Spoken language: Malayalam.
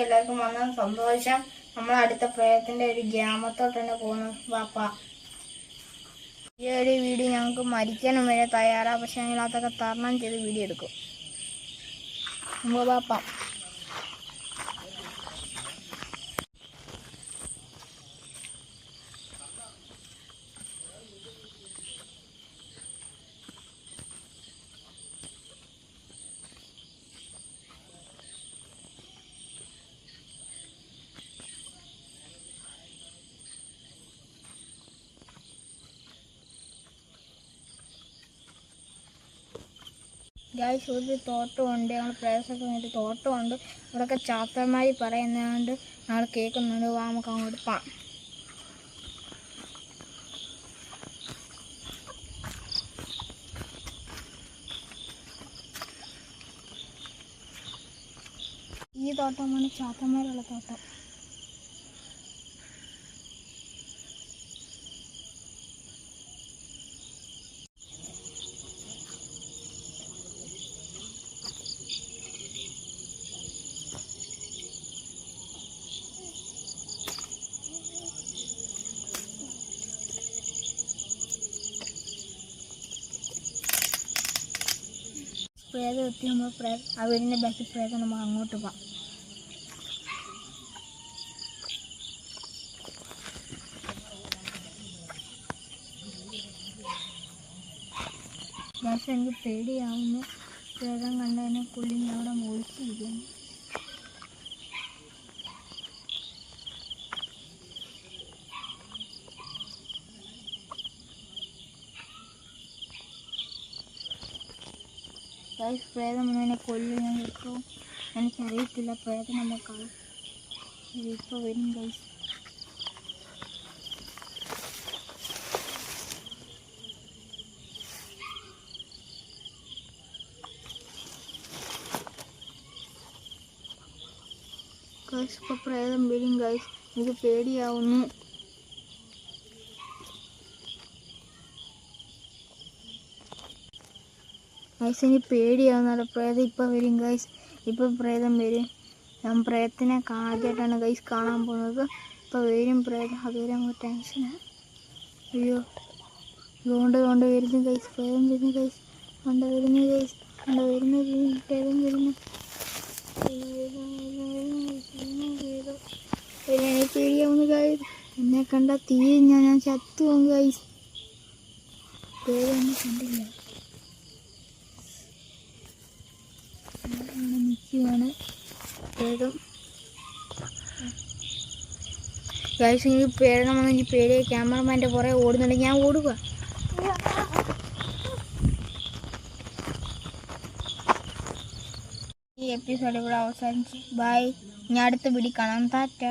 എല്ലാവർക്കും വന്ന സന്തോഷം. നമ്മൾ അടുത്ത പ്രേതത്തിന്റെ ഒരു ഗ്രാമത്തോട്ട് തന്നെ പോകുന്നു വാപ്പ. ഈ ഒരു വീഡിയോ ഞങ്ങൾക്ക് മരിക്കാനും വരെ തയ്യാറാ, പക്ഷെ ഞങ്ങൾ അതൊക്കെ തരണം ചെയ്ത് വീഡിയോ എടുക്കും. വാപ്പ ഗൈസ്, ഒരു തോട്ടമുണ്ട്. ഞങ്ങൾ പ്രേസൊക്കെ വന്നിട്ട് തോട്ടമുണ്ട്. ഇവിടെയൊക്കെ ചാത്തന്മാർ പറയുന്നതുകൊണ്ട് ഞങ്ങൾ കേൾക്കുന്നുണ്ട്. വാ നമുക്ക് അങ്ങോട്ട് പോകാം. ഈ തോട്ടമാണ് ചാത്തന്മാരുള്ള തോട്ടം. പ്രേതം എത്തി. നമ്മൾ ആ വീടിൻ്റെ ബാക്കി പ്രേതം നമ്മൾ അങ്ങോട്ട് പോകാം. പക്ഷെ എനിക്ക് പേടിയാവുന്നു. പ്രേതം കണ്ടതിനെ പുള്ളിനെ അവിടെ ഒളിച്ചിരിക്കുന്നു. ഗൈസ്, പ്രേതം എന്നെ കൊല്ലുന്ന ഇപ്പോൾ എനിക്കറിയത്തില്ല. പ്രേതം നമുക്കാണ് ഇപ്പോൾ വരും. ഗൈസ്, ഇപ്പോൾ പ്രേതം വരും. ഗൈസ്, എനിക്ക് പേടിയാവുന്നു. ഗൈസ്, എനിക്ക് പേടിയാവുന്നല്ലോ. പ്രേതം ഇപ്പം വരും. ഗൈസ്, ഇപ്പം പ്രേതം വരും. ഞാൻ പ്രേതത്തിനെ ആദ്യമായിട്ടാണ് ഗൈസ് കാണാൻ പോകുന്നത്. ഇപ്പോൾ വരും പ്രേതം. അതുവരെ നമുക്ക് ടെൻഷനാണ്. അയ്യോ, കൊണ്ട് വരുന്നു ഗൈസ്. പ്രേതം വരുന്നു ഗൈസ്. കൊണ്ട് വരുന്നു ഗൈസ്. കൊണ്ട് വരുന്നു പ്രേതം വരുന്നു. എനിക്ക് പേടിയാവുന്നു ഗൈസ്. എന്നെ കണ്ടാൽ തീഞ്ഞാൽ ഞാൻ ചത്തു പോകും ഗൈസ്. പ്രേതം ഒന്നും കണ്ടില്ല. നിൽക്കുകയാണ് പ്രേതം. ഗൈസ്, എനിക്ക് പേടണമെന്ന് എനിക്ക് പേടിയ. ക്യാമറമാൻ്റെ പുറകെ ഓടുന്നുണ്ട്. ഞാൻ ഓടുക. ഈ എപ്പിസോഡ് ഇവിടെ അവസാനിച്ച്. ബൈ. ഞാൻ അടുത്ത വീഡിയോ കാണാം. ടാറ്റ.